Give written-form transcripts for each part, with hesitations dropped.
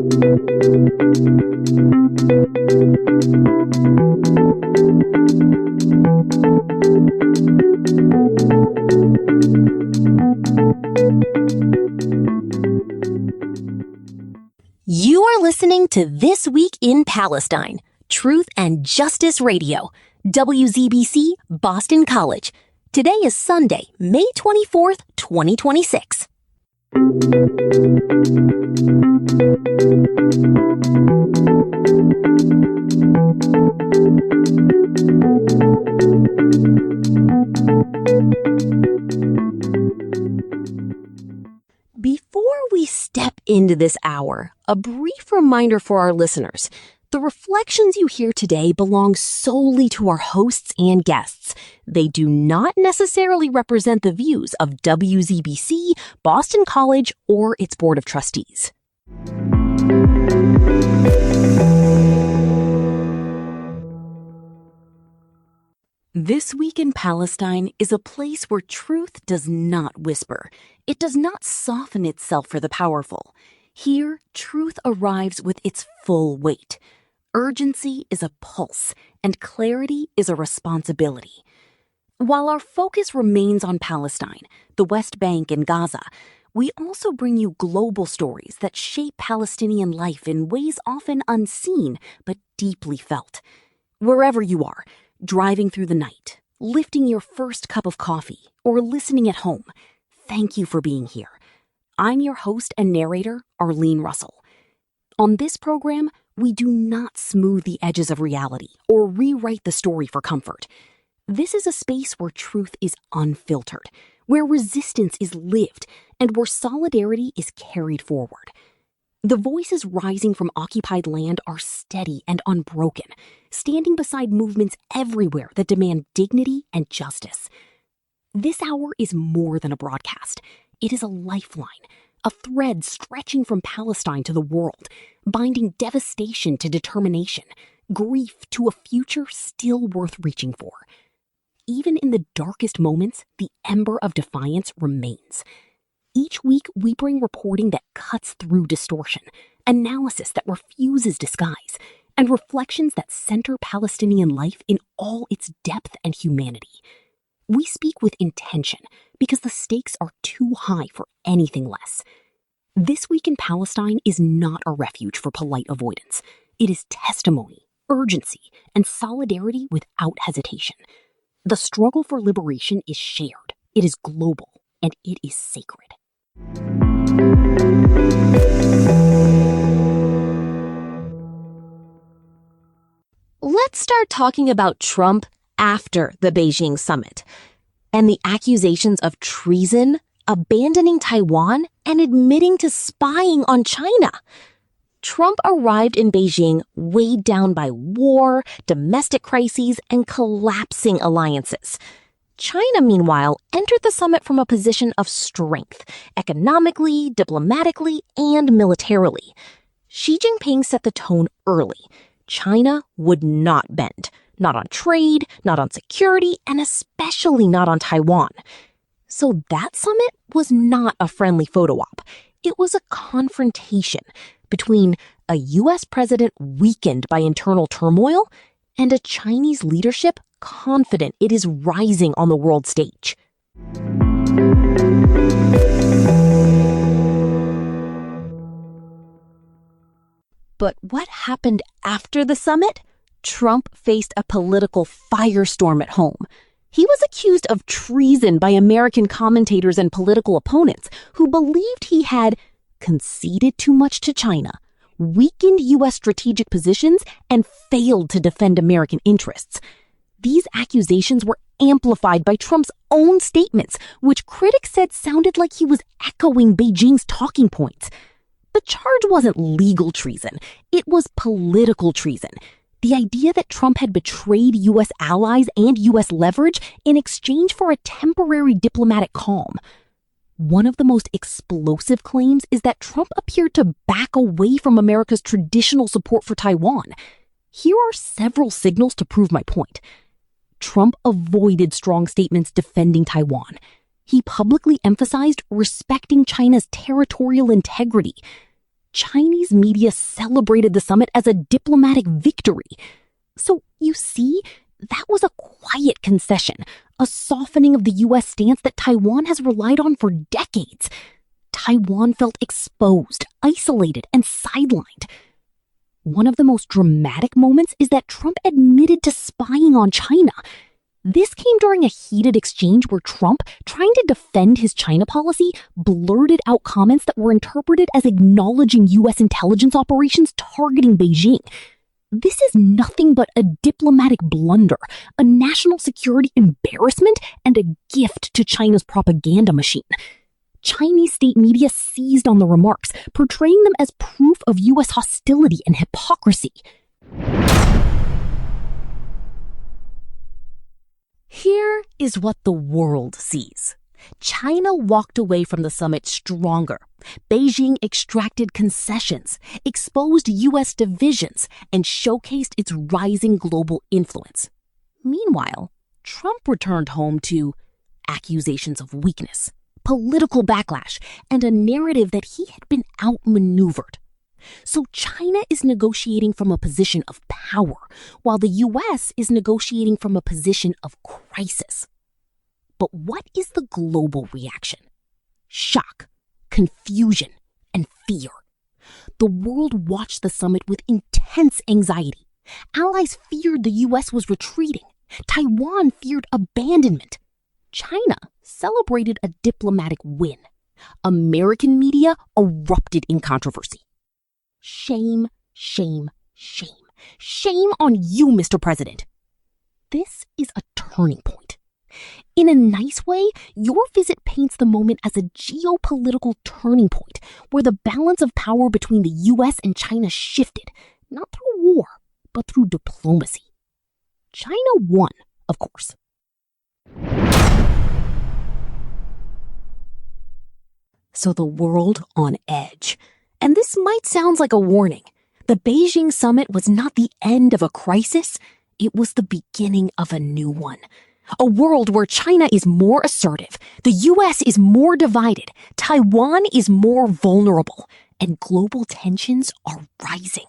You are listening to This Week in Palestine, Truth and Justice Radio, WZBC, Boston College. Today is Sunday, May 24th, 2026. Before we step into this hour, a brief reminder for our listeners. The reflections you hear today belong solely to our hosts and guests. They do not necessarily represent the views of WZBC, Boston College, or its Board of Trustees. This Week in Palestine is a place where truth does not whisper. It does not soften itself for the powerful. Here, truth arrives with its full weight. Urgency is a pulse, and clarity is a responsibility. While our focus remains on Palestine, the West Bank, and Gaza, we also bring you global stories that shape Palestinian life in ways often unseen but deeply felt. Wherever you are, driving through the night, lifting your first cup of coffee, or listening at home, thank you for being here. I'm your host and narrator, Arlene Russell. On this program, we do not smooth the edges of reality or rewrite the story for comfort. This is a space where truth is unfiltered, where resistance is lived, and where solidarity is carried forward. The voices rising from occupied land are steady and unbroken, standing beside movements everywhere that demand dignity and justice. This hour is more than a broadcast. It is a lifeline, a thread stretching from Palestine to the world, binding devastation to determination, grief to a future still worth reaching for. Even in the darkest moments, the ember of defiance remains. Each week, we bring reporting that cuts through distortion, analysis that refuses disguise, and reflections that center Palestinian life in all its depth and humanity. We speak with intention because the stakes are too high for anything less. This Week in Palestine is not a refuge for polite avoidance. It is testimony, urgency, and solidarity without hesitation. The struggle for liberation is shared, it is global, and it is sacred. Let's start talking about Trump after the Beijing summit and the accusations of treason, abandoning Taiwan, and admitting to spying on China. Trump arrived in Beijing weighed down by war, domestic crises, and collapsing alliances. China, meanwhile, entered the summit from a position of strength, economically, diplomatically, and militarily. Xi Jinping set the tone early. China would not bend. Not on trade, not on security, and especially not on Taiwan. So that summit was not a friendly photo op. It was a confrontation between a U.S. president weakened by internal turmoil and a Chinese leadership confident it is rising on the world stage. But what happened after the summit? Trump faced a political firestorm at home. He was accused of treason by American commentators and political opponents who believed he had conceded too much to China, weakened U.S. strategic positions, and failed to defend American interests. These accusations were amplified by Trump's own statements, which critics said sounded like he was echoing Beijing's talking points. The charge wasn't legal treason. It was political treason. The idea that Trump had betrayed U.S. allies and U.S. leverage in exchange for a temporary diplomatic calm. One of the most explosive claims is that Trump appeared to back away from America's traditional support for Taiwan. Here are several signals to prove my point. Trump avoided strong statements defending Taiwan. He publicly emphasized respecting China's territorial integrity. Chinese media celebrated the summit as a diplomatic victory. So, you see, that was a quiet concession, a softening of the U.S. stance that Taiwan has relied on for decades. Taiwan felt exposed, isolated, and sidelined. One of the most dramatic moments is that Trump admitted to spying on China. This came during a heated exchange where Trump, trying to defend his China policy, blurted out comments that were interpreted as acknowledging U.S. intelligence operations targeting Beijing. This is nothing but a diplomatic blunder, a national security embarrassment, and a gift to China's propaganda machine. Chinese state media seized on the remarks, portraying them as proof of U.S. hostility and hypocrisy. Here is what the world sees. China walked away from the summit stronger. Beijing extracted concessions, exposed U.S. divisions, and showcased its rising global influence. Meanwhile, Trump returned home to accusations of weakness, political backlash, and a narrative that he had been outmaneuvered. So China is negotiating from a position of power, while the U.S. is negotiating from a position of crisis. But what is the global reaction? Shock, confusion, and fear. The world watched the summit with intense anxiety. Allies feared the U.S. was retreating. Taiwan feared abandonment. China celebrated a diplomatic win. American media erupted in controversy. Shame, shame, shame. Shame on you, Mr. President. This is a turning point. In a nice way, your visit paints the moment as a geopolitical turning point where the balance of power between the U.S. and China shifted, not through war, but through diplomacy. China won, of course. So the world on edge. And this might sound like a warning. The Beijing summit was not the end of a crisis. It was the beginning of a new one. A world where China is more assertive, the U.S. is more divided, Taiwan is more vulnerable, and global tensions are rising.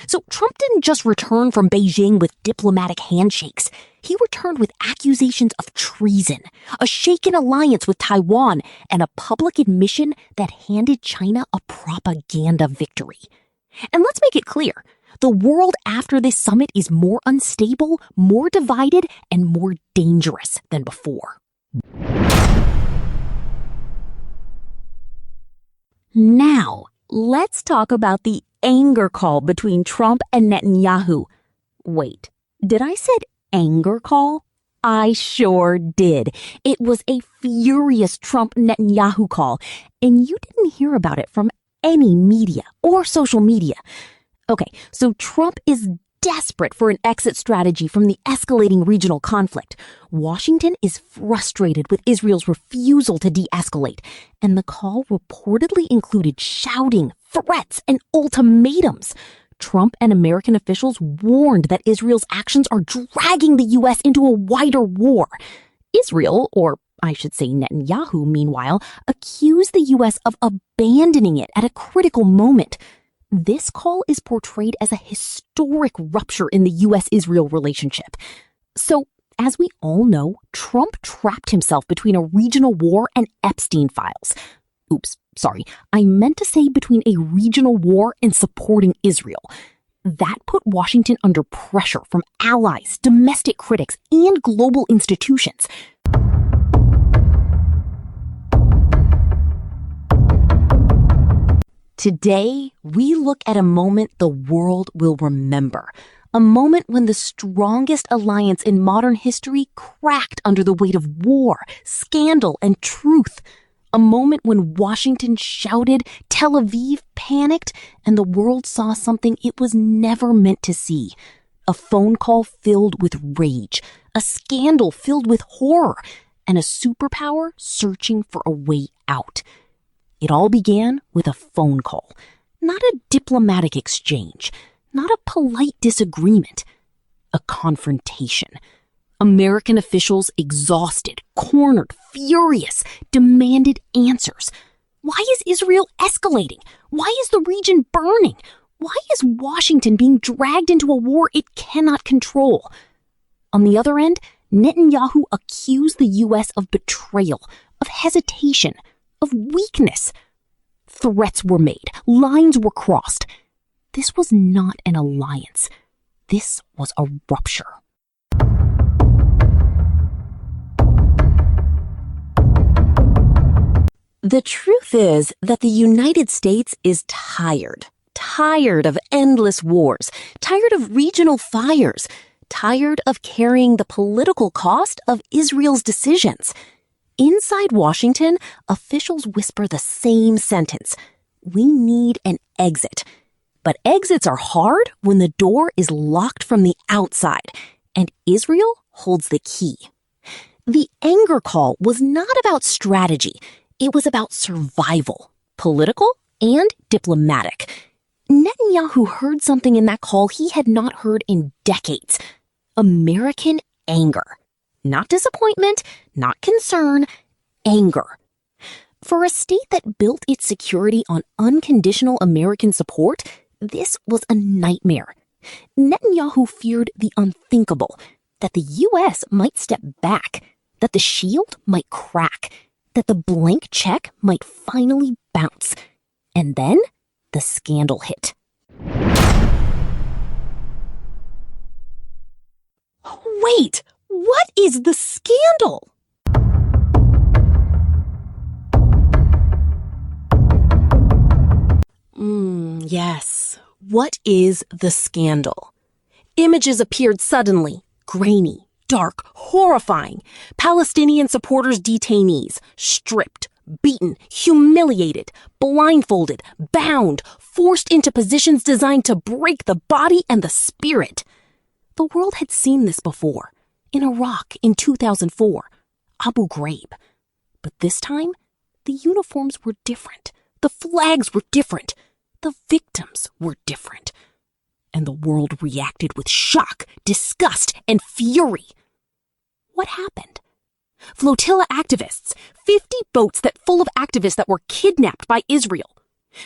So Trump didn't just return from Beijing with diplomatic handshakes. He returned with accusations of treason, a shaken alliance with Taiwan, and a public admission that handed China a propaganda victory. And let's make it clear, the world after this summit is more unstable, more divided, and more dangerous than before. Now, let's talk about the anger call between Trump and Netanyahu. Wait, did I say anger call? I sure did. It was a furious Trump-Netanyahu call, and you didn't hear about it from any media or social media. Okay, so Trump is desperate for an exit strategy from the escalating regional conflict. Washington is frustrated with Israel's refusal to de-escalate, and the call reportedly included shouting, threats, and ultimatums. Trump and American officials warned that Israel's actions are dragging the U.S. into a wider war. Israel, or I should say Netanyahu, meanwhile, accused the U.S. of abandoning it at a critical moment. This call is portrayed as a historic rupture in the U.S.-Israel relationship. So, as we all know, Trump trapped himself between a regional war and Epstein files. Oops, sorry. I meant to say between a regional war and supporting Israel. That put Washington under pressure from allies, domestic critics, and global institutions. Today, we look at a moment the world will remember. A moment when the strongest alliance in modern history cracked under the weight of war, scandal, and truth. A moment when Washington shouted, Tel Aviv panicked, and the world saw something it was never meant to see. A phone call filled with rage, a scandal filled with horror, and a superpower searching for a way out. It all began with a phone call, not a diplomatic exchange, not a polite disagreement, a confrontation. American officials, exhausted, cornered, furious, demanded answers. Why is Israel escalating? Why is the region burning? Why is Washington being dragged into a war it cannot control? On the other end, Netanyahu accused the U.S. of betrayal, of hesitation, of weakness. Threats were made, lines were crossed. This was not an alliance. This was a rupture. The truth is that the United States is tired of endless wars, tired of regional fires, tired of carrying the political cost of Israel's decisions. Inside Washington, officials whisper the same sentence: we need an exit. But exits are hard when the door is locked from the outside, and Israel holds the key. The anger call was not about strategy. It was about survival, political and diplomatic. Netanyahu heard something in that call he had not heard in decades. American anger. Not disappointment, not concern, anger. For a state that built its security on unconditional American support, this was a nightmare. Netanyahu feared the unthinkable, that the U.S. might step back, that the shield might crack, that the blank check might finally bounce. And then the scandal hit. Wait, what is the scandal? Yes. What is the scandal? Images appeared suddenly, grainy, dark, horrifying. Palestinian supporters detainees, stripped, beaten, humiliated, blindfolded, bound, forced into positions designed to break the body and the spirit. The world had seen this before, in Iraq in 2004, Abu Ghraib. But this time, the uniforms were different, the flags were different, the victims were different. And the world reacted with shock, disgust, and fury. What happened? Flotilla activists, 50 boats full of activists that were kidnapped by Israel.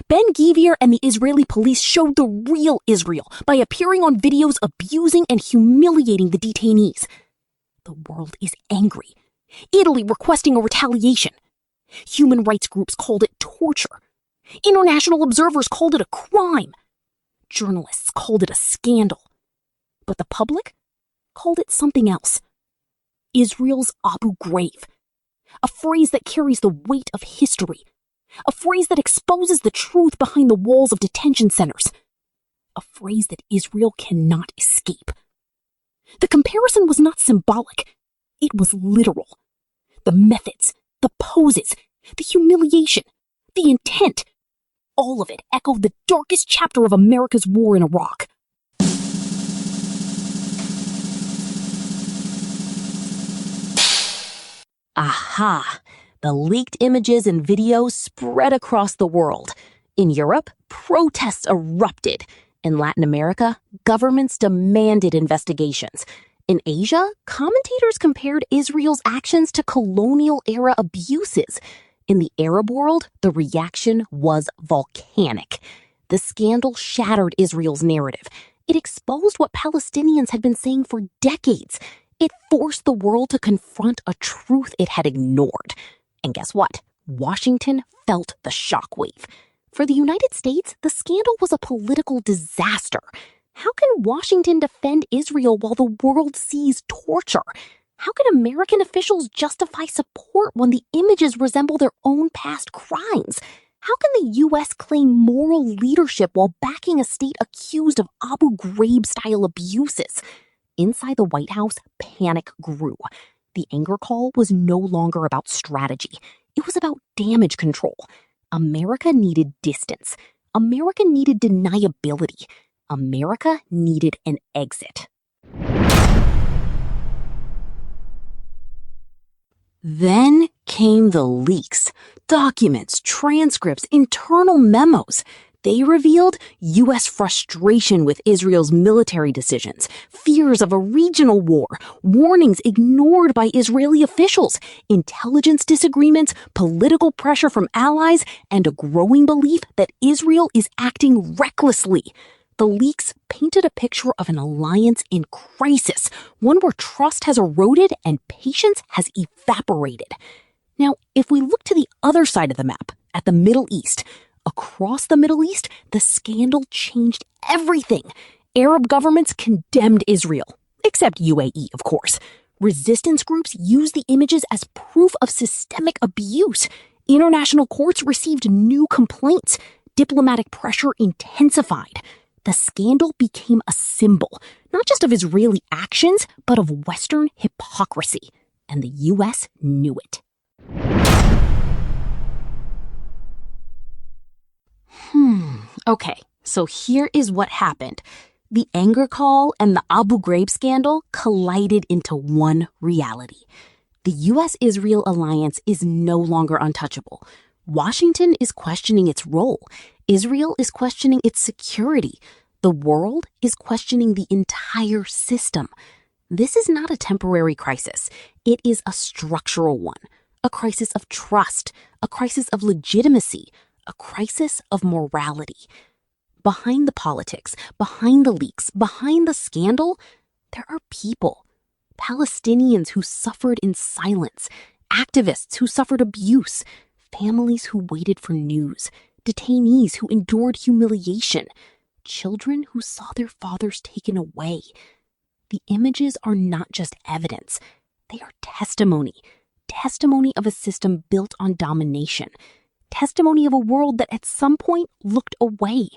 Ben Gvir and the Israeli police showed the real Israel by appearing on videos abusing and humiliating the detainees. The world is angry. Italy requesting a retaliation. Human rights groups called it torture. International observers called it a crime. Journalists called it a scandal. But the public called it something else. Israel's Abu Ghraib. A phrase that carries the weight of history. A phrase that exposes the truth behind the walls of detention centers. A phrase that Israel cannot escape. The comparison was not symbolic. It was literal. The methods, the poses, the humiliation, the intent, all of it echoed the darkest chapter of America's war in Iraq. Aha! The leaked images and videos spread across the world. In Europe, protests erupted. In Latin America, governments demanded investigations. In Asia, commentators compared Israel's actions to colonial-era abuses. In the Arab world, the reaction was volcanic. The scandal shattered Israel's narrative. It exposed what Palestinians had been saying for decades. It forced the world to confront a truth it had ignored. And guess what? Washington felt the shockwave. For the United States, the scandal was a political disaster. How can Washington defend Israel while the world sees torture? How can American officials justify support when the images resemble their own past crimes? How can the U.S. claim moral leadership while backing a state accused of Abu Ghraib-style abuses? Inside the White House, panic grew. The anger call was no longer about strategy. It was about damage control. America needed distance. America needed deniability. America needed an exit. Then came the leaks. Documents, transcripts, internal memos. They revealed U.S. frustration with Israel's military decisions, fears of a regional war, warnings ignored by Israeli officials, intelligence disagreements, political pressure from allies, and a growing belief that Israel is acting recklessly. The leaks painted a picture of an alliance in crisis, one where trust has eroded and patience has evaporated. Now, if we look to the other side of the map, at the Middle East, across the Middle East, the scandal changed everything. Arab governments condemned Israel, except UAE, of course. Resistance groups used the images as proof of systemic abuse. International courts received new complaints. Diplomatic pressure intensified. The scandal became a symbol, not just of Israeli actions, but of Western hypocrisy. And the U.S. knew it. Okay, so here is what happened. The anger call and the Abu Ghraib scandal collided into one reality. The U.S.-Israel alliance is no longer untouchable. Washington is questioning its role. Israel is questioning its security. The world is questioning the entire system. This is not a temporary crisis. It is a structural one, a crisis of trust, a crisis of legitimacy, a crisis of morality. Behind the politics, behind the leaks, behind the scandal, there are people. Palestinians who suffered in silence, activists who suffered abuse, families who waited for news, detainees who endured humiliation, children who saw their fathers taken away. The images are not just evidence. They are testimony of a system built on domination, testimony of a world that at some point looked away,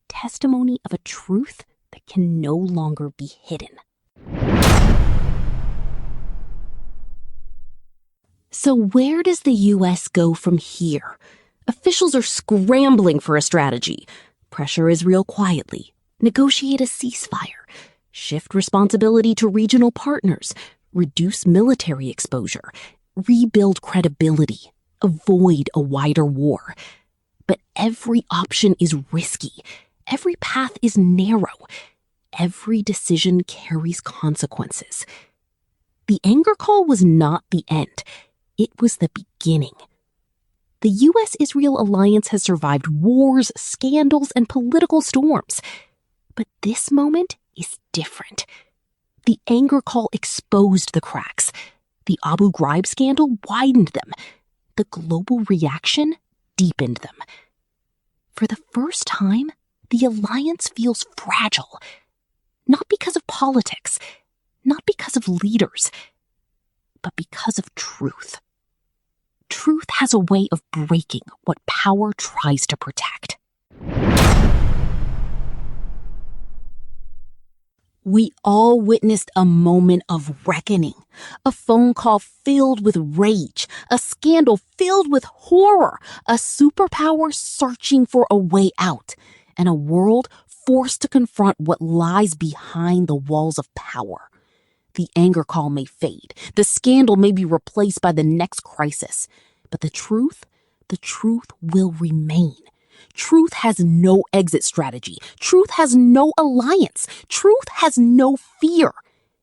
testimony of a truth that can no longer be hidden. So where does the U.S. go from here? Officials are scrambling for a strategy. Pressure Israel quietly, negotiate a ceasefire, shift responsibility to regional partners, reduce military exposure, rebuild credibility, avoid a wider war. But every option is risky. Every path is narrow. Every decision carries consequences. The anger call was not the end. It was the beginning. The U.S.-Israel alliance has survived wars, scandals, and political storms. But this moment is different. The anger call exposed the cracks. The Abu Ghraib scandal widened them. The global reaction deepened them. For the first time, the alliance feels fragile. Not because of politics, not because of leaders, but because of truth. Truth has a way of breaking what power tries to protect. We all witnessed a moment of reckoning, a phone call filled with rage, a scandal filled with horror, a superpower searching for a way out, and a world forced to confront what lies behind the walls of power. The anger call may fade, the scandal may be replaced by the next crisis, but the truth will remain. Truth has no exit strategy. Truth has no alliance. Truth has no fear.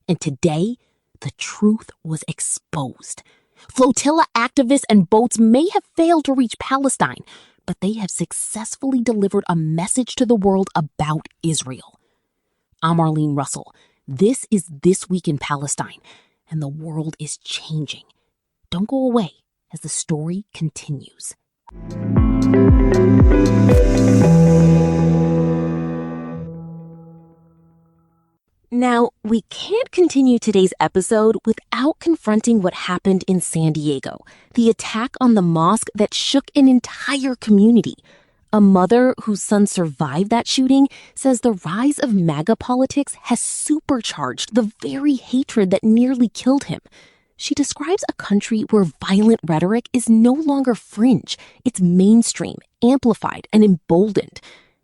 And today, the truth was exposed. Flotilla activists and boats may have failed to reach Palestine, but they have successfully delivered a message to the world about Israel. I'm Arlene Russell. This is This Week in Palestine, and the world is changing. Don't go away as the story continues. Now, we can't continue today's episode without confronting what happened in San Diego, the attack on the mosque that shook an entire community. A mother whose son survived that shooting says the rise of MAGA politics has supercharged the very hatred that nearly killed him. She describes a country where violent rhetoric is no longer fringe. It's mainstream, amplified, and emboldened.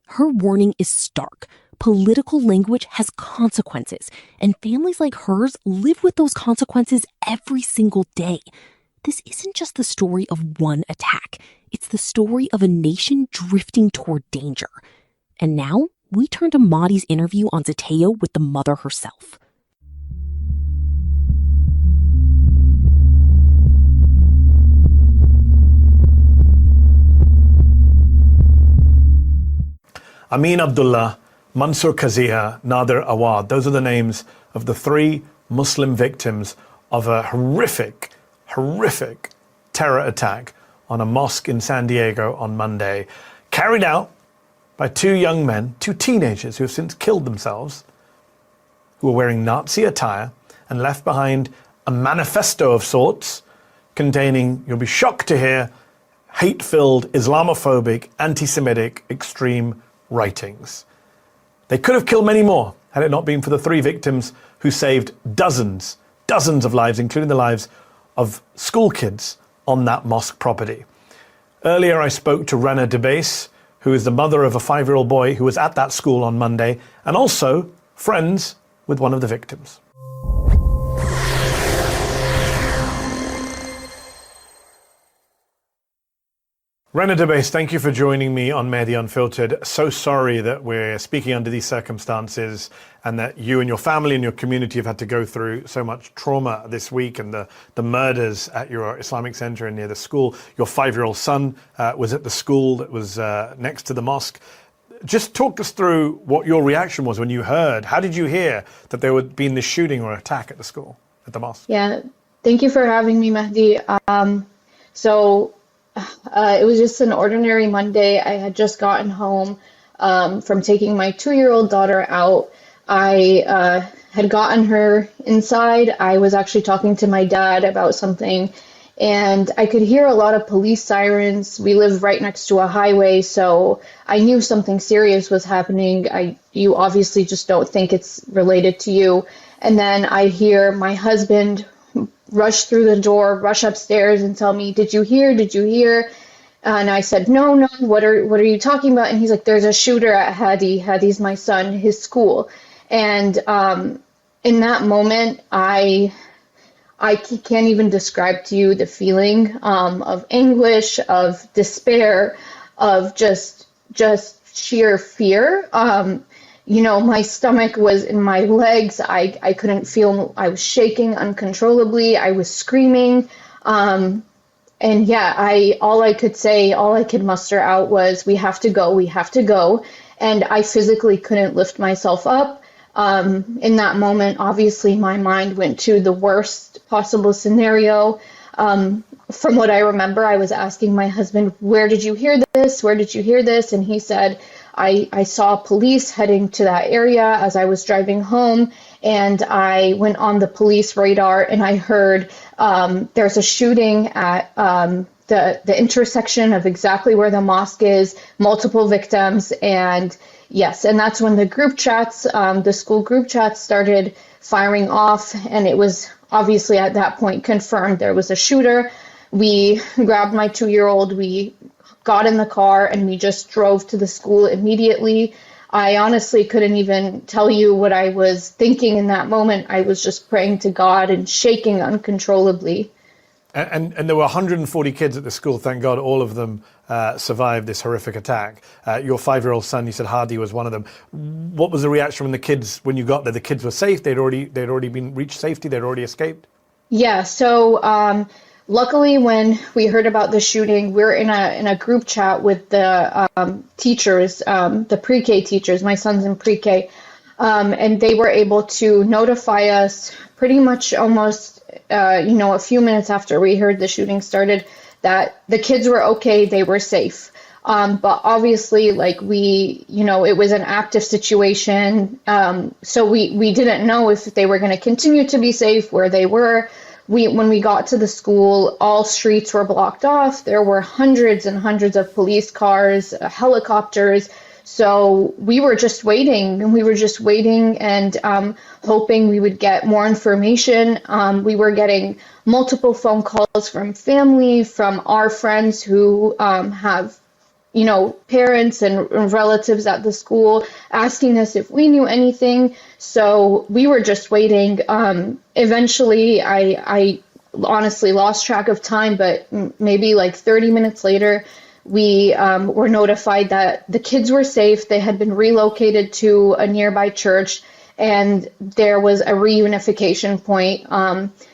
Her warning is stark. Political language has consequences, and families like hers live with those consequences every single day. This isn't just the story of one attack. It's the story of a nation drifting toward danger. And now we turn to Mahdi's interview on Zateo with the mother herself. Amin Abdullah, Mansour Kaziha, Nader Awad. Those are the names of the 3 Muslim victims of a horrific terror attack on a mosque in San Diego on Monday, carried out by 2 young men, 2 teenagers who have since killed themselves, who were wearing Nazi attire and left behind a manifesto of sorts containing, you'll be shocked to hear, hate-filled, Islamophobic, anti-Semitic, extreme writings. They could have killed many more had it not been for the 3 victims who saved dozens of lives, including the lives of school kids on that mosque property. Earlier I spoke to Rana Debase, who is the mother of a 5-year-old boy who was at that school on Monday, and also friends with one of the victims. Rana Debase, thank you for joining me on Mehdi Unfiltered. So sorry that we're speaking under these circumstances and that you and your family and your community have had to go through so much trauma this week, and the murders at your Islamic center and near the school. Your 5-year-old son was at the school that was next to the mosque. Just talk us through what your reaction was when you heard. How did you hear that there would be this shooting or attack at the school, at the mosque? Yeah, thank you for having me, Mehdi. It was just an ordinary Monday. I had just gotten home from taking my 2-year-old daughter out. I had gotten her inside. I was actually talking to my dad about something, and I could hear a lot of police sirens. We live right next to a highway, so I knew something serious was happening. You obviously just don't think it's related to you. And then I hear my husband rush through the door, rush upstairs and tell me, "Did you hear? Did you hear?" And I said, no, what are you talking about? And he's like, "There's a shooter at Hadi. Hadi's my son, his school." And in that moment, I can't even describe to you the feeling of anguish, of despair, of just sheer fear. My stomach was in my legs. I couldn't feel, I was shaking uncontrollably. I was screaming. All I could muster out was, we have to go. And I physically couldn't lift myself up. In that moment, obviously my mind went to the worst possible scenario. From what I remember, I was asking my husband, "Where did you hear this? Where did you hear this?" And he said, I saw police heading to that area as I was driving home, and I went on the police radar and I heard there's a shooting at the intersection of exactly where the mosque is, multiple victims, and yes, and that's when the group chats, the school group chats started firing off, and it was obviously at that point confirmed there was a shooter. We grabbed my 2-year-old, we got in the car, and we just drove to the school immediately. I honestly couldn't even tell you what I was thinking in that moment. I was just praying to God and shaking uncontrollably. And there were 140 kids at the school. Thank God all of them survived this horrific attack. Your 5-year-old son, you said Hadi was one of them. What was the reaction when you got there? The kids were safe? They'd already been reached safety? They'd already escaped? Yeah, so luckily when we heard about the shooting, we're in a group chat with the teachers, the pre-K teachers. My son's in pre-K. And they were able to notify us pretty much almost a few minutes after we heard the shooting started, that the kids were okay, they were safe. But obviously, it was an active situation. So we didn't know if they were going to continue to be safe where they were. When we got to the school, all streets were blocked off. There were hundreds and hundreds of police cars, helicopters. So we were just waiting, and hoping we would get more information. We were getting multiple phone calls from family, from our friends who have, parents and relatives at the school asking us if we knew anything. So we were just waiting. Eventually, I honestly lost track of time, but maybe 30 minutes later, we were notified that the kids were safe. They had been relocated to a nearby church, and there was a reunification point.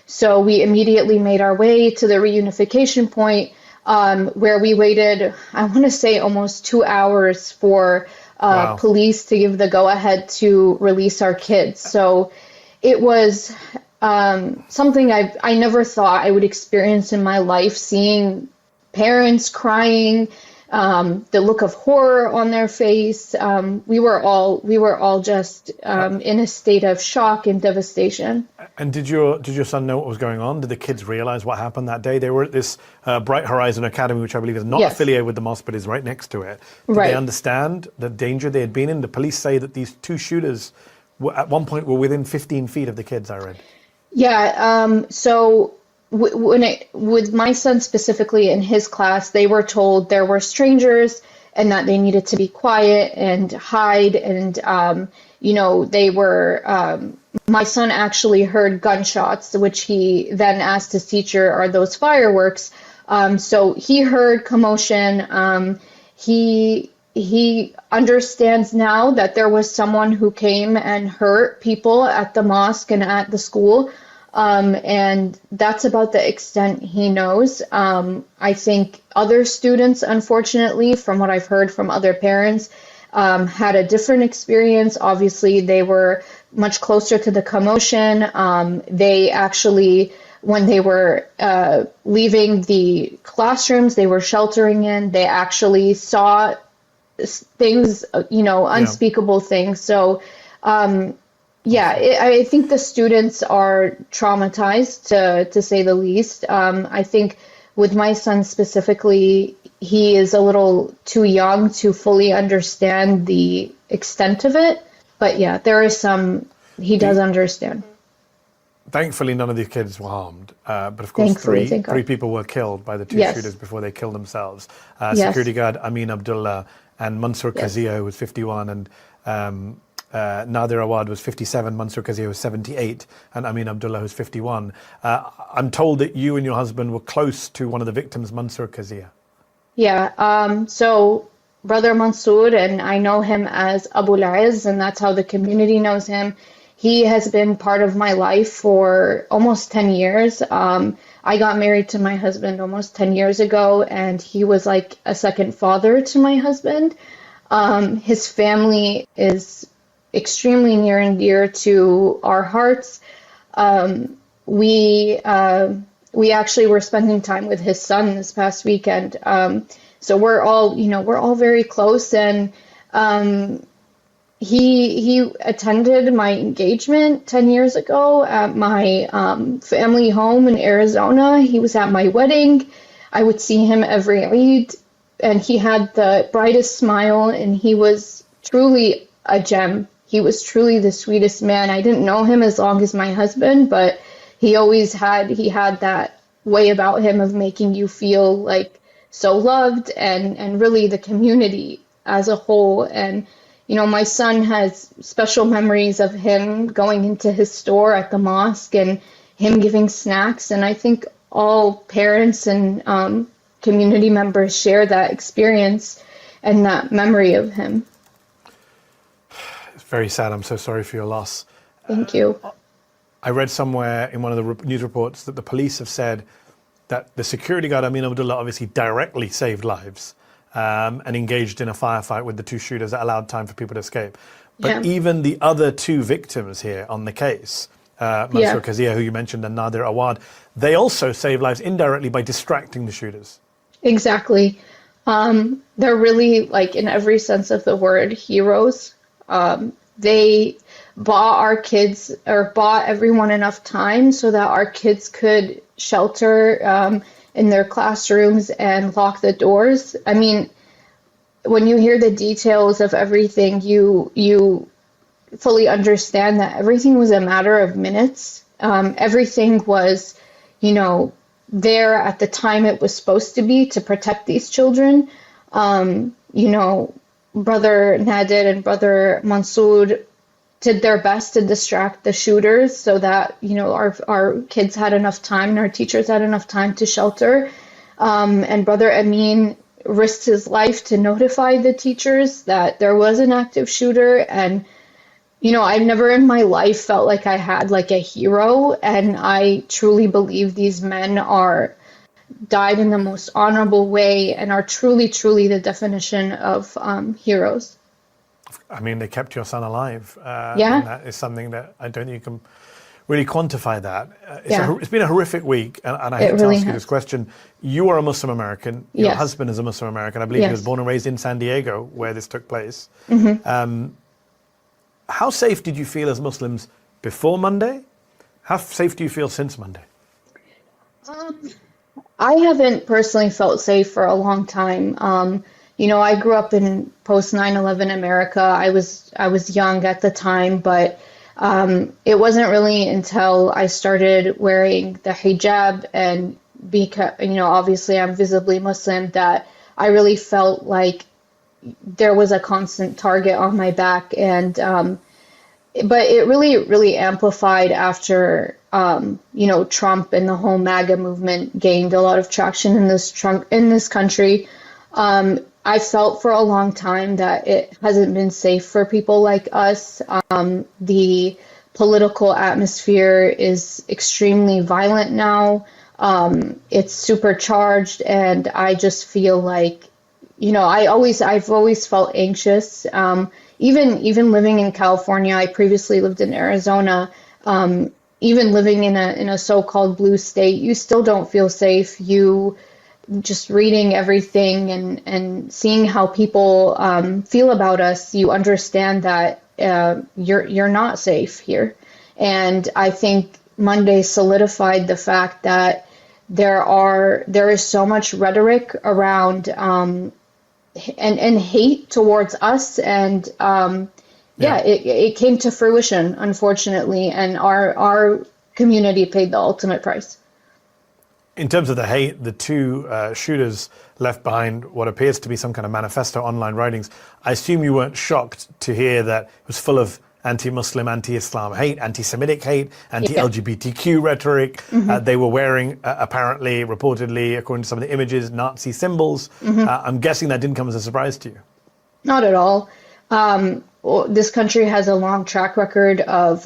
So we immediately made our way to the reunification point, where we waited, I want to say, almost 2 hours for Wow. police to give the go-ahead to release our kids. So it was something I never thought I would experience in my life, seeing parents crying, the look of horror on their face. We were all just in a state of shock and devastation. And did your son know what was going on? Did the kids realize what happened that day? They were at this Bright Horizon Academy, which I believe is not Yes. affiliated with the mosque, but is right next to it. Did Right. they understand the danger they had been in? The police say that these two shooters at one point were within 15 feet of the kids, I read. Yeah. So with my son specifically in his class, they were told there were strangers and that they needed to be quiet and hide. And, they were, my son actually heard gunshots, which he then asked his teacher, are those fireworks? So he heard commotion. He understands now that there was someone who came and hurt people at the mosque and at the school. And that's about the extent he knows. I think other students, unfortunately, from what I've heard from other parents, had a different experience. Obviously, they were much closer to the commotion. They actually, when they were leaving the classrooms they were sheltering in, they actually saw things, unspeakable things. So, I think the students are traumatized, to say the least. I think with my son specifically, he is a little too young to fully understand the extent of it. But yeah, there is he does understand. Thankfully, none of these kids were harmed. But of course, Thankfully, three people were killed by the two Yes. shooters before they killed themselves. Yes. Security guard Amin Abdullah and Mansour Yes. Kazia, who was 51, and Nadir Awad was 57, Mansour Kazia was 78, and Amin Abdullah was 51. I'm told that you and your husband were close to one of the victims, Mansour Kazia. Yeah. So Brother Mansour, and I know him as Abu Al-Izz, and that's how the community knows him. He has been part of my life for almost 10 years. I got married to my husband almost 10 years ago, and he was like a second father to my husband. His family is extremely near and dear to our hearts. We actually were spending time with his son this past weekend. So we're all very close, and he attended my engagement 10 years ago at my family home in Arizona. He was at my wedding. I would see him every Eid, and he had the brightest smile, and he was truly a gem. He was truly the sweetest man. I didn't know him as long as my husband, but he had that way about him of making you feel like so loved, and really the community as a whole. And my son has special memories of him going into his store at the mosque and him giving snacks. And I think all parents and community members share that experience and that memory of him. It's very sad. I'm so sorry for your loss. Thank you. I read somewhere in one of the news reports that the police have said that the security guard Amin Abdullah obviously directly saved lives. And engaged in a firefight with the two shooters that allowed time for people to escape. But even the other two victims here on the case, Mansour Kazia, who you mentioned, and Nadir Awad, they also saved lives indirectly by distracting the shooters. Exactly. They're really, like, in every sense of the word, heroes. They bought everyone enough time so that our kids could shelter in their classrooms and lock the doors. I mean, when you hear the details of everything, you fully understand that everything was a matter of minutes. Everything was, there at the time it was supposed to be to protect these children. Brother Nadir and Brother Mansour did their best to distract the shooters so that, our kids had enough time and our teachers had enough time to shelter. And Brother Amin risked his life to notify the teachers that there was an active shooter. And, I've never in my life felt like I had like a hero. And I truly believe these men died in the most honorable way and are truly, truly the definition of heroes. I mean, they kept your son alive. Yeah. And that is something that I don't think you can really quantify that. Yeah. It's been a horrific week, and I hate to ask you this question. You are a Muslim American. Your Yes. husband is a Muslim American. I believe he was born and raised in San Diego, where this took place. How safe did you feel as Muslims before Monday? How safe do you feel since Monday? I haven't personally felt safe for a long time. I grew up in post 9/11 America. I was young at the time, but it wasn't really until I started wearing the hijab and obviously I'm visibly Muslim that I really felt like there was a constant target on my back. And but it really amplified after Trump and the whole MAGA movement gained a lot of traction in this country. I felt for a long time that it hasn't been safe for people like us. The political atmosphere is extremely violent now. It's supercharged, and I just feel like, I've always felt anxious. Even living in California, I previously lived in Arizona. Even living in a so-called blue state, you still don't feel safe. You just reading everything and seeing how people feel about us, you understand that you're not safe here. And I think Monday solidified the fact that there is so much rhetoric around and hate towards us, and it came to fruition, unfortunately, and our community paid the ultimate price. In terms of the hate, the two shooters left behind what appears to be some kind of manifesto online writings. I assume you weren't shocked to hear that it was full of anti-Muslim, anti-Islam hate, anti-Semitic hate, anti-LGBTQ rhetoric. They were wearing, apparently, reportedly, according to some of the images, Nazi symbols. I'm guessing that didn't come as a surprise to you. Not at all. This country has a long track record of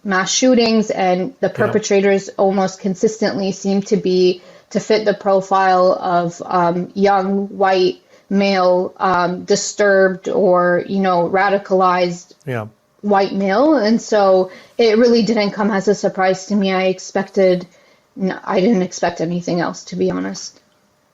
mass shootings, and the perpetrators almost consistently seem to fit the profile of young, white, male, disturbed, or, radicalized white male. And so it really didn't come as a surprise to me. I didn't expect anything else, to be honest.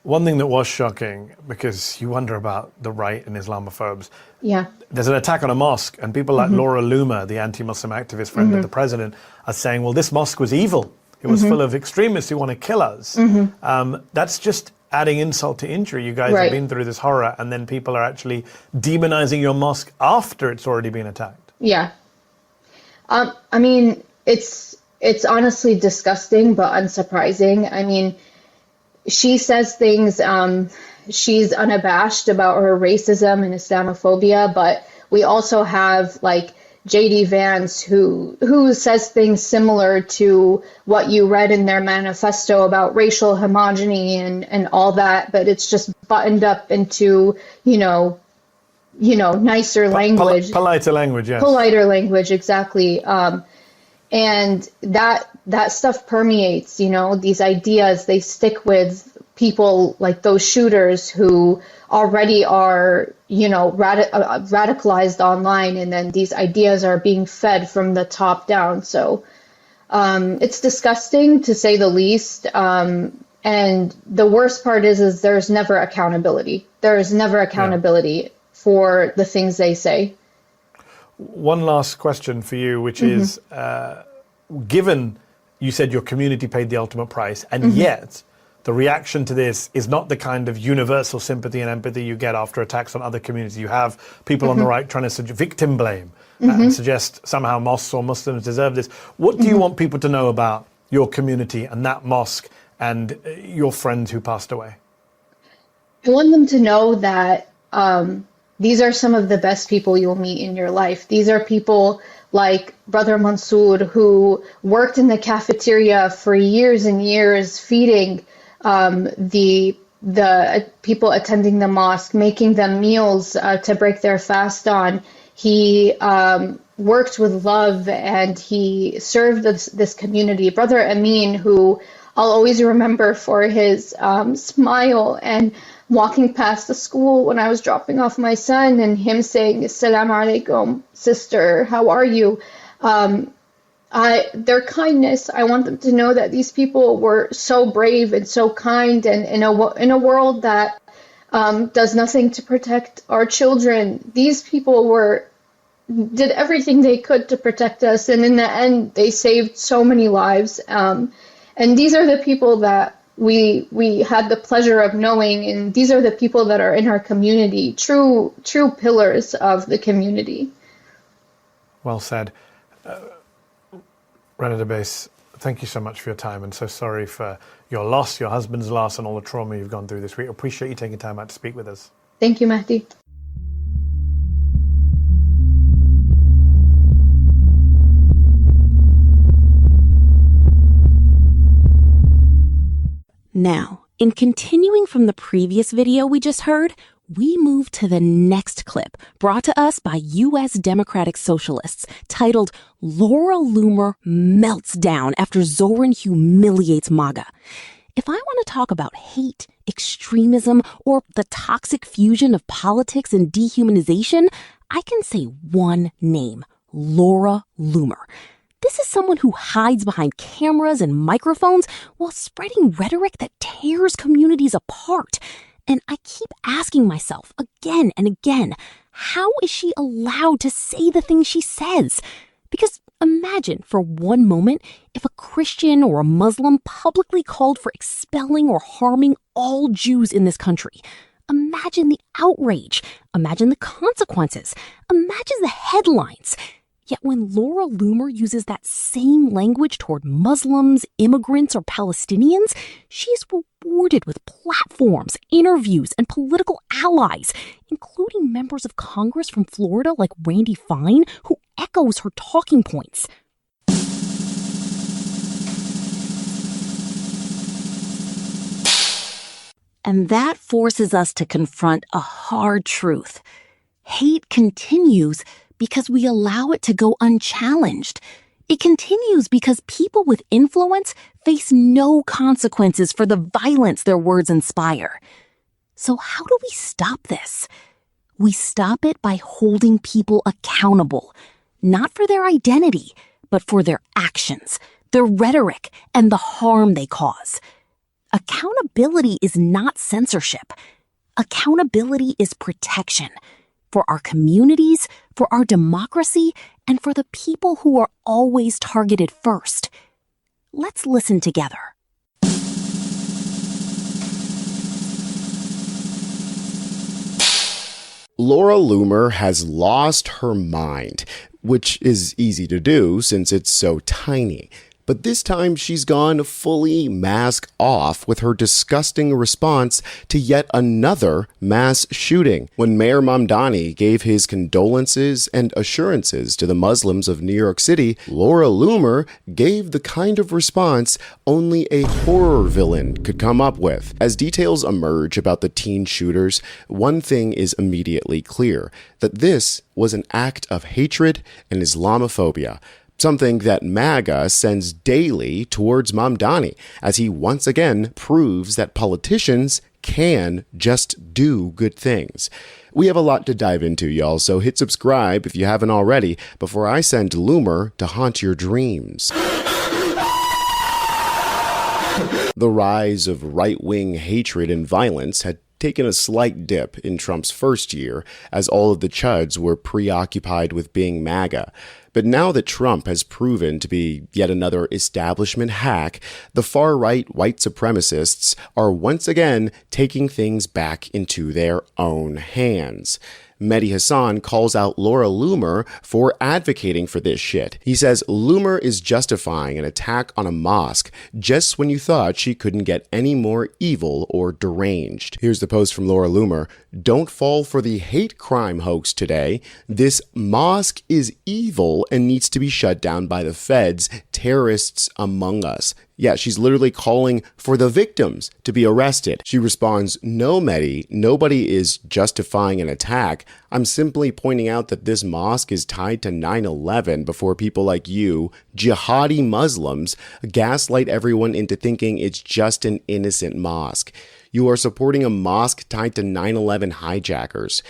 One thing that was shocking, because you wonder about the right and Islamophobes. Yeah. There's an attack on a mosque, and people like Laura Loomer, the anti-Muslim activist friend of the president, are saying, well, this mosque was evil. It was full of extremists who want to kill us. That's just adding insult to injury. You guys have been through this horror, and then people are actually demonizing your mosque after it's already been attacked. Yeah. I mean, it's honestly disgusting, but unsurprising. I mean, she says things, she's unabashed about her racism and Islamophobia, but we also have like J.D. Vance who says things similar to what you read in their manifesto about racial homogeny and all that, but it's just buttoned up into, nicer language. Politer language, yes. Politer language, exactly. And that stuff permeates, these ideas, they stick with people like those shooters who already are, radicalized online, and then these ideas are being fed from the top down. So it's disgusting, to say the least. And the worst part is there's never accountability. There is never accountability for the things they say. One last question for you, which is, given you said your community paid the ultimate price, and yet the reaction to this is not the kind of universal sympathy and empathy you get after attacks on other communities. You have people on the right trying to victim blame and suggest somehow mosques or Muslims deserve this. What do you want people to know about your community and that mosque and your friends who passed away? I want them to know that these are some of the best people you'll meet in your life. These are people like Brother Mansour, who worked in the cafeteria for years and years, feeding the the people attending the mosque, making them meals to break their fast on. He worked with love, and he served this community. Brother Amin, who I'll always remember for his smile and walking past the school when I was dropping off my son, and him saying, "Assalamu alaikum, sister, how are you?" Their kindness, I want them to know that these people were so brave and so kind, and in a world that does nothing to protect our children, these people did everything they could to protect us, and in the end, they saved so many lives. And these are the people that we had the pleasure of knowing, and these are the people that are in our community, true pillars of the community. Well said. Rana Base, thank you so much for your time, and so sorry for your loss, your husband's loss, and all the trauma you've gone through this week. Appreciate you taking time out to speak with us. Thank you, Mahdi. Now, in continuing from the previous video we just heard, we move to the next clip brought to us by U.S. Democratic Socialists titled "Laura Loomer Melts Down After Zoran Humiliates MAGA." If I want to talk about hate, extremism, or the toxic fusion of politics and dehumanization, I can say one name: Laura Loomer. This is someone who hides behind cameras and microphones while spreading rhetoric that tears communities apart. And I keep asking myself again and again, how is she allowed to say the things she says? Because imagine for one moment if a Christian or a Muslim publicly called for expelling or harming all Jews in this country. Imagine the outrage. Imagine the consequences. Imagine the headlines. Yet when Laura Loomer uses that same language toward Muslims, immigrants, or Palestinians, she's rewarded with platforms, interviews, and political allies, including members of Congress from Florida like Randy Fine, who echoes her talking points. And that forces us to confront a hard truth. Hate continues because we allow it to go unchallenged. It continues because people with influence face no consequences for the violence their words inspire. So how do we stop this? We stop it by holding people accountable, not for their identity, but for their actions, their rhetoric, and the harm they cause. Accountability is not censorship. Accountability is protection. For our communities, for our democracy, and for the people who are always targeted first. Let's listen together. Laura Loomer has lost her mind, which is easy to do since it's so tiny. But this time she's gone fully mask off with her disgusting response to yet another mass shooting. When Mayor Mamdani gave his condolences and assurances to the Muslims of New York City, Laura Loomer gave the kind of response only a horror villain could come up with. As details emerge about the teen shooters, one thing is immediately clear: that this was an act of hatred and Islamophobia. Something that MAGA sends daily towards Mamdani, as he once again proves that politicians can just do good things. We have a lot to dive into, y'all, so hit subscribe if you haven't already before I send Loomer to haunt your dreams. The rise of right-wing hatred and violence had taken a slight dip in Trump's first year, as all of the chuds were preoccupied with being MAGA. But now that Trump has proven to be yet another establishment hack, the far-right white supremacists are once again taking things back into their own hands. Mehdi Hassan calls out Laura Loomer for advocating for this shit. He says Loomer is justifying an attack on a mosque just when you thought she couldn't get any more evil or deranged. Here's the post from Laura Loomer. Don't fall for the hate crime hoax today. This mosque is evil and needs to be shut down by the feds, terrorists among us. Yeah, she's literally calling for the victims to be arrested. She responds, "No, Mehdi, nobody is justifying an attack. I'm simply pointing out that this mosque is tied to 9/11 before people like you, jihadi Muslims, gaslight everyone into thinking it's just an innocent mosque. You are supporting a mosque tied to 9/11 hijackers.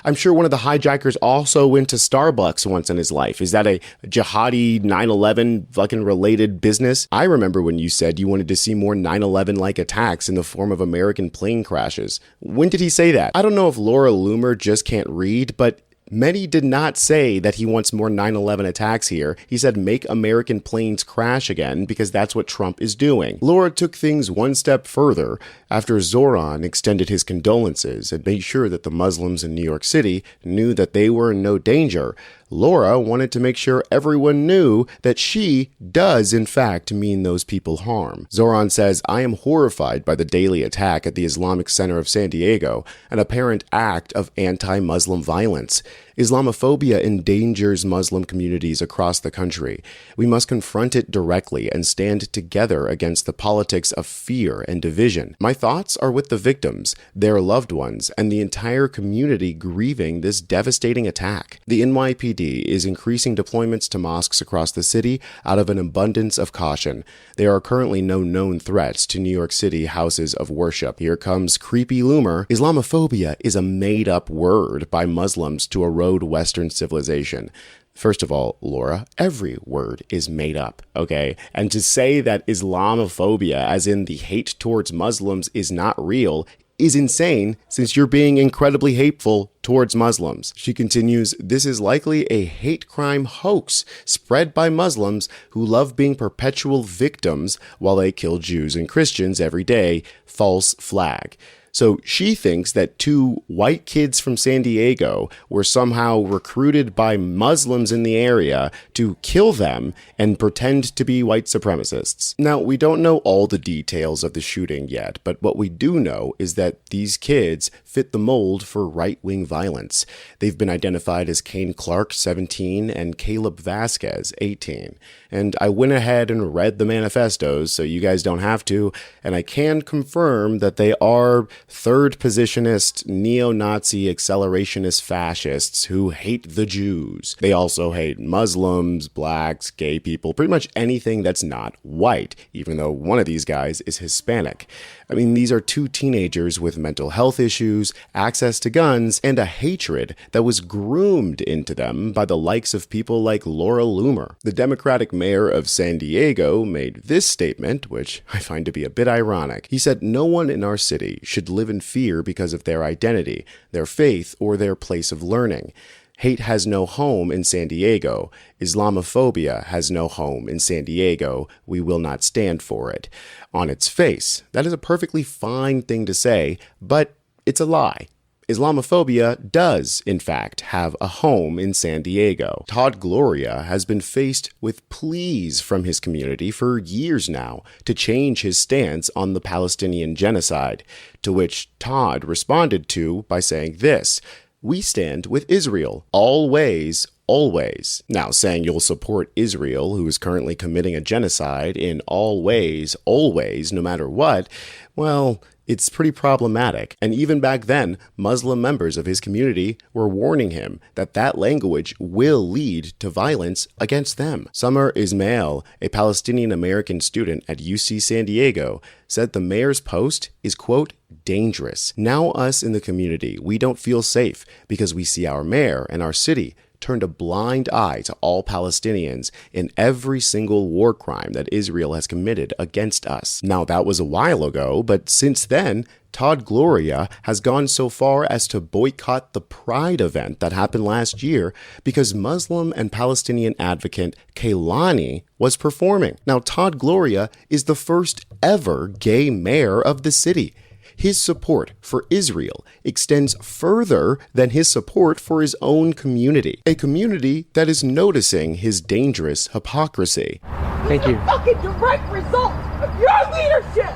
I'm sure one of the hijackers also went to Starbucks once in his life. Is that a jihadi 9/11 fucking related business? I remember when you said you wanted to see more 9/11-like attacks in the form of American plane crashes. When did he say that? I don't know if Laura Loomer just can't read, but Mehdi did not say that he wants more 9/11 attacks here. He said make American planes crash again because that's what Trump is doing. Laura took things one step further after Zoran extended his condolences and made sure that the Muslims in New York City knew that they were in no danger. Laura wanted to make sure everyone knew that she does, in fact, mean those people harm. Zoran says, "I am horrified by the daily attack at the Islamic Center of San Diego, an apparent act of anti-Muslim violence. Islamophobia endangers Muslim communities across the country. We must confront it directly and stand together against the politics of fear and division. My thoughts are with the victims, their loved ones, and the entire community grieving this devastating attack. The NYPD is increasing deployments to mosques across the city out of an abundance of caution. There are currently no known threats to New York City houses of worship." Here comes creepy Loomer. "Islamophobia is a made-up word by Muslims to erode Western civilization." First of all, Laura, every word is made up, okay? And to say that Islamophobia, as in the hate towards Muslims, is not real is insane, since you're being incredibly hateful towards Muslims. She continues, "This is likely a hate crime hoax spread by Muslims who love being perpetual victims while they kill Jews and Christians every day. False flag." So she thinks that two white kids from San Diego were somehow recruited by Muslims in the area to kill them and pretend to be white supremacists. Now, we don't know all the details of the shooting yet, but what we do know is that these kids fit the mold for right-wing violence. They've been identified as Kane Clark, 17, and Caleb Vasquez, 18. And I went ahead and read the manifestos, so you guys don't have to, and I can confirm that they are third positionist, neo-Nazi, accelerationist fascists who hate the Jews. They also hate Muslims, blacks, gay people, pretty much anything that's not white, even though one of these guys is Hispanic. I mean, these are two teenagers with mental health issues, access to guns, and a hatred that was groomed into them by the likes of people like Laura Loomer. The Democratic mayor of San Diego made this statement, which I find to be a bit ironic. He said, "No one in our city should live in fear because of their identity, their faith, or their place of learning. Hate has no home in San Diego. Islamophobia has no home in San Diego. We will not stand for it." On its face, that is a perfectly fine thing to say, but it's a lie. Islamophobia does, in fact, have a home in San Diego. Todd Gloria has been faced with pleas from his community for years now to change his stance on the Palestinian genocide, to which Todd responded to by saying this: "We stand with Israel, always, always." Now, saying you'll support Israel, who is currently committing a genocide, in all ways, always, no matter what, well, it's pretty problematic. And even back then, Muslim members of his community were warning him that that language will lead to violence against them. Summer Ismail, a Palestinian-American student at UC San Diego, said the mayor's post is, quote, "dangerous. Now us in the community, we don't feel safe because we see our mayor and our city turned a blind eye to all Palestinians in every single war crime that Israel has committed against us." Now, that was a while ago, but since then, Todd Gloria has gone so far as to boycott the Pride event that happened last year because Muslim and Palestinian advocate Kaylani was performing. Now, Todd Gloria is the first ever gay mayor of the city. His support for Israel extends further than his support for his own community, a community that is noticing his dangerous hypocrisy. Thank you. It's a fucking direct result of your leadership!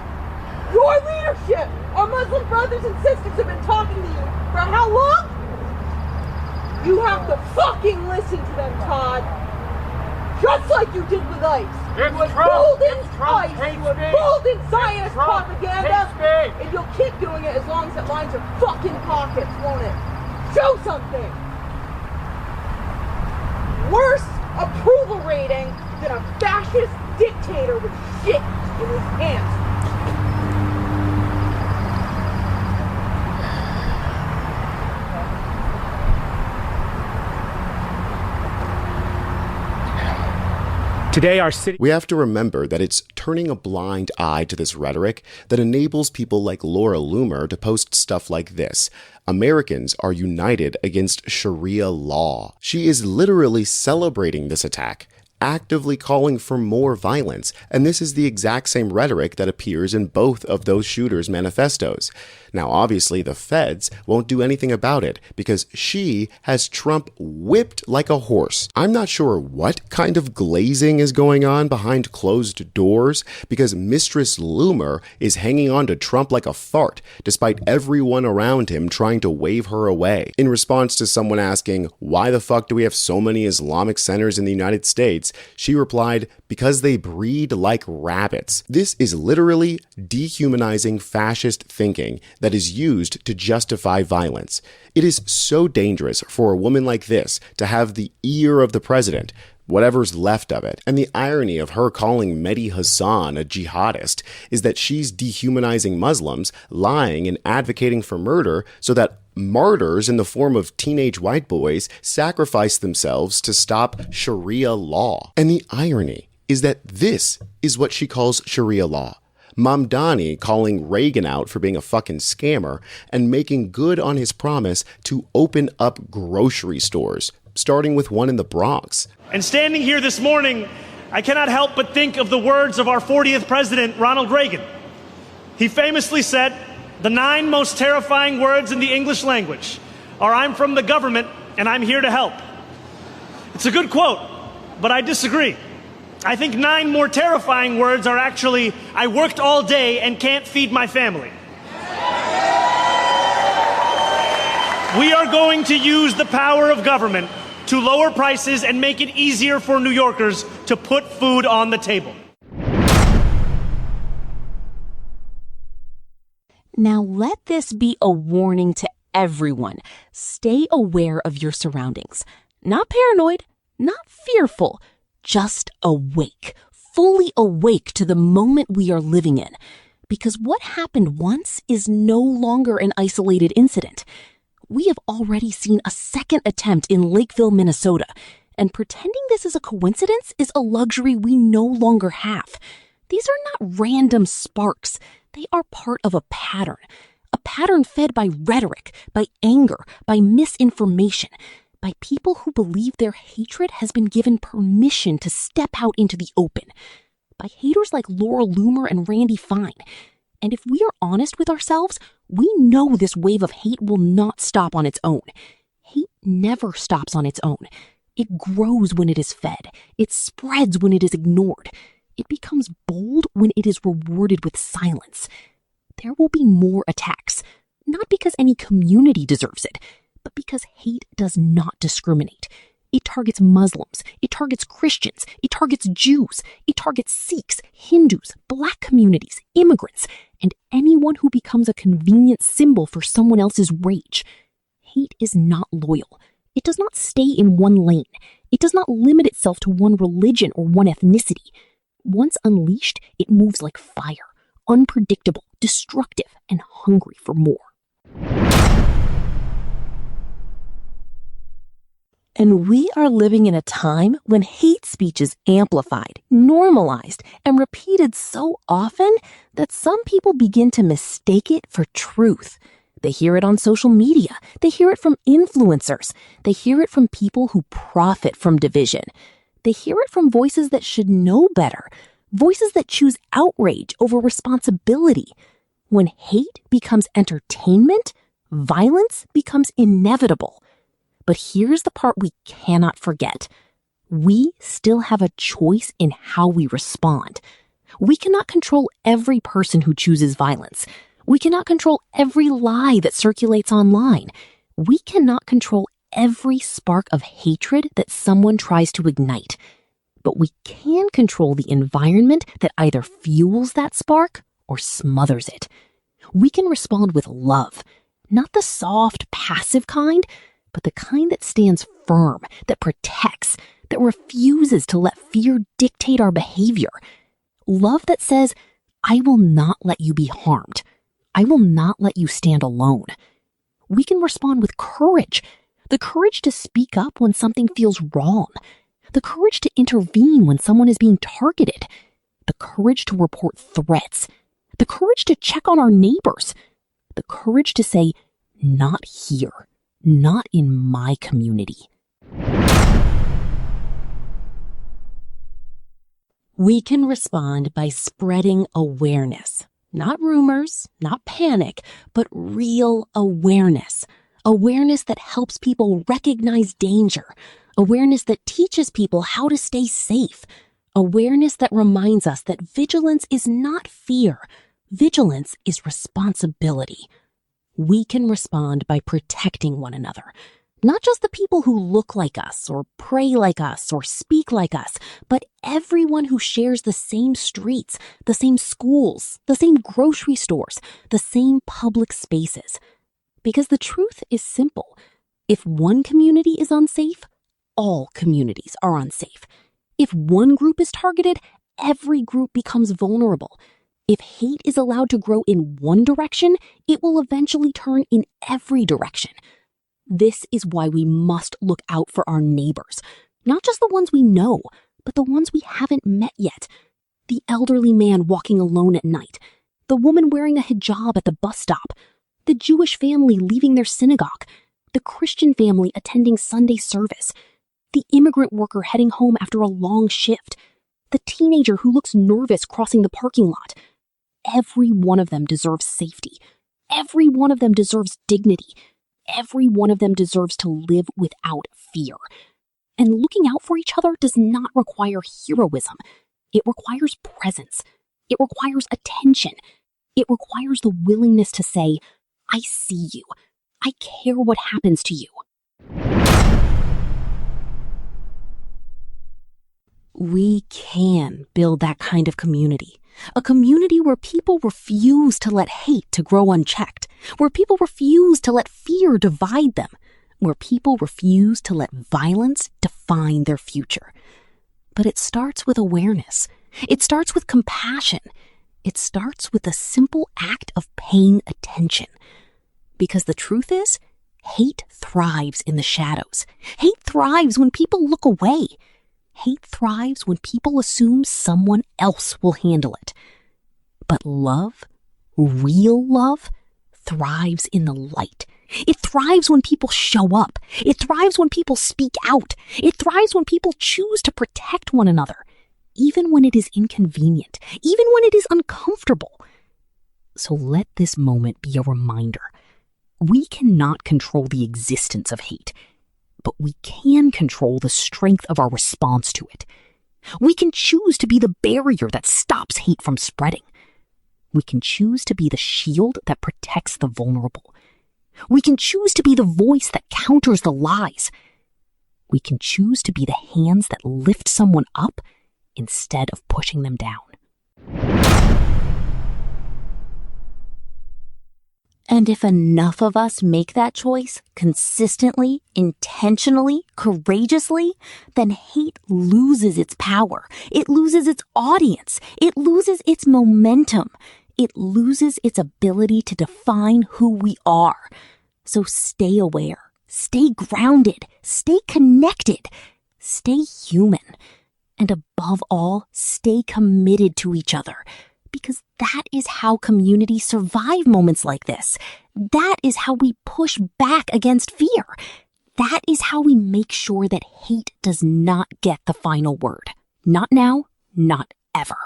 Your leadership! Our Muslim brothers and sisters have been talking to you for how long? You have to fucking listen to them, Todd. Just like you did with ICE. You would fold in ICE, you would fold in Zionist propaganda, and you'll keep doing it as long as it lines your fucking pockets, won't it? Show something! Worse approval rating than a fascist dictator with shit in his hands. Today, our city... We have to remember that it's turning a blind eye to this rhetoric that enables people like Laura Loomer to post stuff like this. Americans are united against Sharia law. She is literally celebrating this attack, actively calling for more violence, and this is the exact same rhetoric that appears in both of those shooters' manifestos. Now, obviously, the feds won't do anything about it because she has Trump whipped like a horse. I'm not sure what kind of glazing is going on behind closed doors because Mistress Loomer is hanging on to Trump like a fart, despite everyone around him trying to wave her away. In response to someone asking, why the fuck do we have so many Islamic centers in the United States, she replied, because they breed like rabbits. This is literally dehumanizing fascist thinking that is used to justify violence. It is so dangerous for a woman like this to have the ear of the president, whatever's left of it. And the irony of her calling Mehdi Hassan a jihadist is that she's dehumanizing Muslims, lying and advocating for murder so that martyrs in the form of teenage white boys sacrifice themselves to stop Sharia law. And the irony is that this is what she calls Sharia law. Mamdani calling Reagan out for being a fucking scammer and making good on his promise to open up grocery stores, starting with one in the Bronx. And standing here this morning, I cannot help but think of the words of our 40th president, Ronald Reagan. He famously said, "The 9 most terrifying words in the English language are I'm from the government and I'm here to help." It's a good quote, but I disagree. I think 9 more terrifying words are actually, I worked all day and can't feed my family. We are going to use the power of government to lower prices and make it easier for New Yorkers to put food on the table. Now let this be a warning to everyone. Stay aware of your surroundings. Not paranoid, not fearful, just awake, fully awake to the moment we are living in. Because what happened once is no longer an isolated incident. We have already seen a second attempt in Lakeville, Minnesota, and pretending this is a coincidence is a luxury we no longer have. These are not random sparks. They are part of a pattern fed by rhetoric, by anger, by misinformation, by people who believe their hatred has been given permission to step out into the open, by haters like Laura Loomer and Randy Fine. And if we are honest with ourselves, we know this wave of hate will not stop on its own. Hate never stops on its own. It grows when it is fed. It spreads when it is ignored. It becomes bold when it is rewarded with silence. There will be more attacks, not because any community deserves it, but because hate does not discriminate. It targets Muslims, it targets Christians, it targets Jews, it targets Sikhs, Hindus, Black communities, immigrants, and anyone who becomes a convenient symbol for someone else's rage. Hate is not loyal. It does not stay in one lane. It does not limit itself to one religion or one ethnicity. Once unleashed, it moves like fire, unpredictable, destructive, and hungry for more. And we are living in a time when hate speech is amplified, normalized, and repeated so often that some people begin to mistake it for truth. They hear it on social media. They hear it from influencers. They hear it from people who profit from division. They hear it from voices that should know better, voices that choose outrage over responsibility. When hate becomes entertainment, violence becomes inevitable. But here's the part we cannot forget. We still have a choice in how we respond. We cannot control every person who chooses violence. We cannot control every lie that circulates online. We cannot control every spark of hatred that someone tries to ignite. But we can control the environment that either fuels that spark or smothers it. We can respond with love, not the soft, passive kind, but the kind that stands firm, that protects, that refuses to let fear dictate our behavior. Love that says, I will not let you be harmed. I will not let you stand alone. We can respond with courage, the courage to speak up when something feels wrong, the courage to intervene when someone is being targeted, the courage to report threats, the courage to check on our neighbors, the courage to say, not here, not in my community. We can respond by spreading awareness. Not rumors, not panic, but real awareness. Awareness that helps people recognize danger. Awareness that teaches people how to stay safe. Awareness that reminds us that vigilance is not fear. Vigilance is responsibility. We can respond by protecting one another. Not just the people who look like us, or pray like us, or speak like us, but everyone who shares the same streets, the same schools, the same grocery stores, the same public spaces. Because the truth is simple. If one community is unsafe, all communities are unsafe. If one group is targeted, every group becomes vulnerable. If hate is allowed to grow in one direction, it will eventually turn in every direction. This is why we must look out for our neighbors, not just the ones we know, but the ones we haven't met yet. The elderly man walking alone at night, the woman wearing a hijab at the bus stop, the Jewish family leaving their synagogue, the Christian family attending Sunday service, the immigrant worker heading home after a long shift, the teenager who looks nervous crossing the parking lot. Every one of them deserves safety. Every one of them deserves dignity. Every one of them deserves to live without fear. And looking out for each other does not require heroism. It requires presence. It requires attention. It requires the willingness to say, I see you. I care what happens to you. We can build that kind of community. A community where people refuse to let hate to grow unchecked, where people refuse to let fear divide them, where people refuse to let violence define their future. But it starts with awareness. It starts with compassion. It starts with the simple act of paying attention. Because the truth is, hate thrives in the shadows. Hate thrives when people look away. Hate thrives when people assume someone else will handle it. But love, real love, thrives in the light. It thrives when people show up. It thrives when people speak out. It thrives when people choose to protect one another, even when it is inconvenient, even when it is uncomfortable. So let this moment be a reminder. We cannot control the existence of hate, but we can control the strength of our response to it. We can choose to be the barrier that stops hate from spreading. We can choose to be the shield that protects the vulnerable. We can choose to be the voice that counters the lies. We can choose to be the hands that lift someone up instead of pushing them down. And if enough of us make that choice consistently, intentionally, courageously, then hate loses its power. It loses its audience. It loses its momentum. It loses its ability to define who we are. So stay aware, stay grounded, stay connected, stay human, and above all, stay committed to each other. Because that is how communities survive moments like this. That is how we push back against fear. That is how we make sure that hate does not get the final word. Not now, not ever.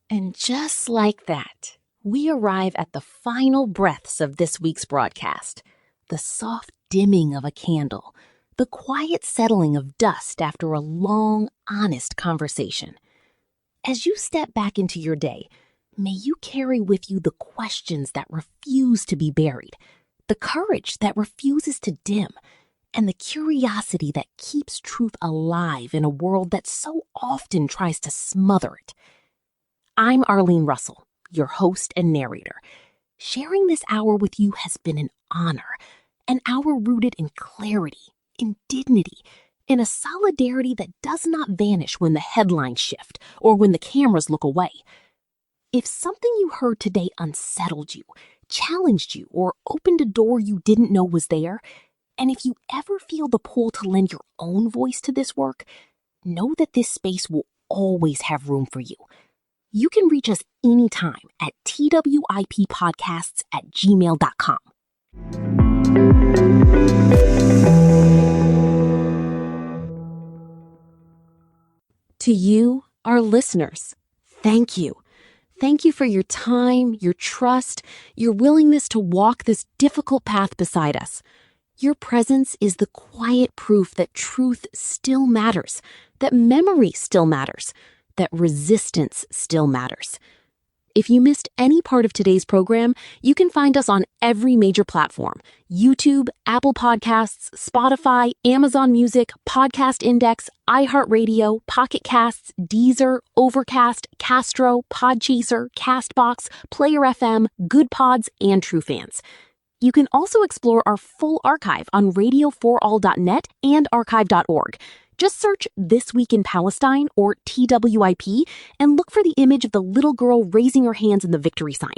And just like that, we arrive at the final breaths of this week's broadcast. The soft dimming of a candle. The quiet settling of dust after a long, honest conversation. As you step back into your day, may you carry with you the questions that refuse to be buried, the courage that refuses to dim, and the curiosity that keeps truth alive in a world that so often tries to smother it. I'm Arlene Russell, your host and narrator. Sharing this hour with you has been an honor, an hour rooted in clarity, in dignity, in a solidarity that does not vanish when the headlines shift or when the cameras look away. If something you heard today unsettled you, challenged you, or opened a door you didn't know was there, and if you ever feel the pull to lend your own voice to this work, know that this space will always have room for you. You can reach us anytime at twippodcasts@gmail.com. To you, our listeners, thank you. Thank you for your time, your trust, your willingness to walk this difficult path beside us. Your presence is the quiet proof that truth still matters, that memory still matters, that resistance still matters. If you missed any part of today's program, you can find us on every major platform: YouTube, Apple Podcasts, Spotify, Amazon Music, Podcast Index, iHeartRadio, Pocket Casts, Deezer, Overcast, Castro, Podchaser, Castbox, Player FM, Good Pods, and TrueFans. You can also explore our full archive on radioforall.net and archive.org. Just search This Week in Palestine, or TWIP, and look for the image of the little girl raising her hands in the victory sign.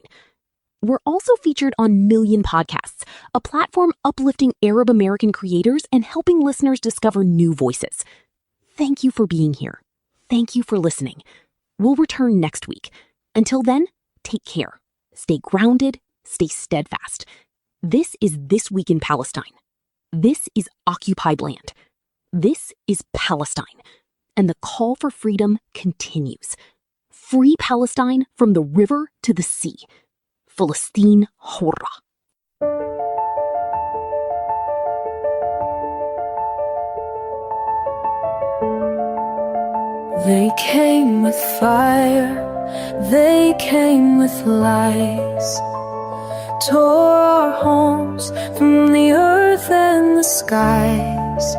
We're also featured on Million Podcasts, a platform uplifting Arab American creators and helping listeners discover new voices. Thank you for being here. Thank you for listening. We'll return next week. Until then, take care. Stay grounded. Stay steadfast. This is This Week in Palestine. This is occupied land. This is Palestine, and the call for freedom continues. Free Palestine from the river to the sea. Palestine Hurra. They came with fire, they came with lies, tore our homes from the earth and the skies.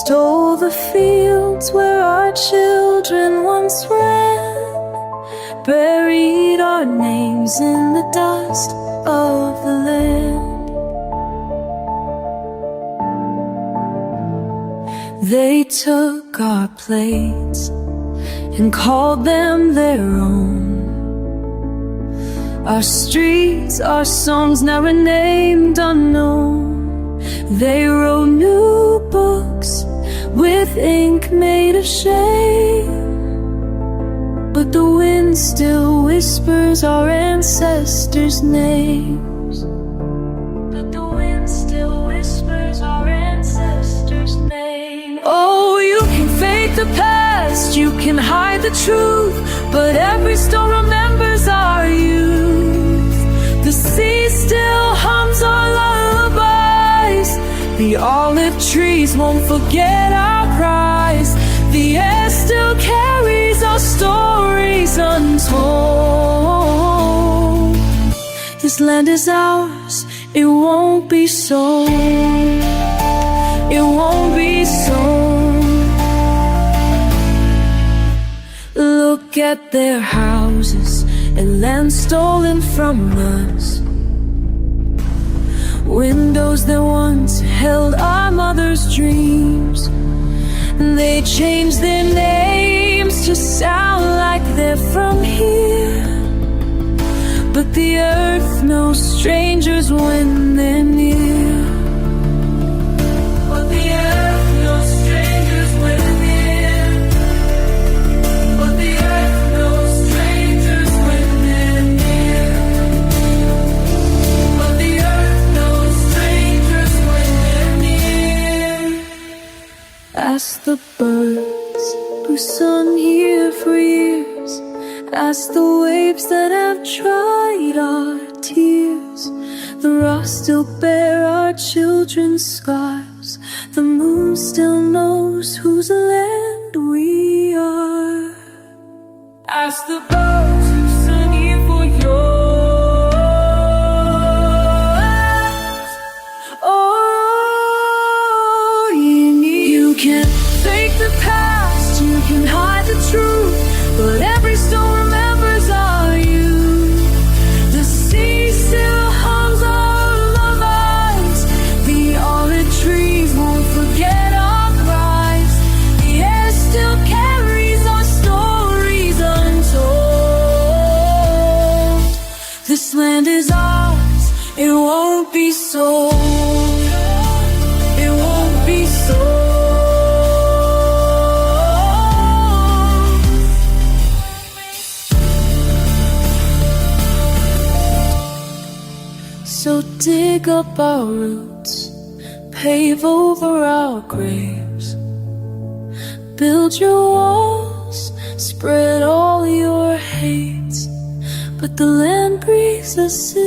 Stole the fields where our children once ran, buried our names in the dust of the land. They took our plates and called them their own. Our streets, our songs, never named unknown. They wrote new books with ink made of shame, but the wind still whispers our ancestors' names. But the wind still whispers our ancestors' names. Oh, you can fake the past, you can hide the truth, but every stone remembers our youth. The sea still hums our lullabies. The olive trees won't forget our cries. The air still carries our stories untold. This land is ours, it won't be sold. It won't be sold. Look at their houses and land stolen from us. Windows that once held our mother's dreams. They changed their names to sound like they're from here, but the earth knows strangers when they're near. But the earth knows strangers when they're near. But the earth knows strangers when they're near. But the earth knows strangers when they're near. Ask the birds who sung here for years. Ask the waves that have dried our tears. The rocks still bear our children's scars. The moon still knows whose land we are. Ask the birds who sung here for yours. won't be so. It won't be so. So dig up our roots, pave over our graves, build your walls, spread all your hate, but the land breathes us in.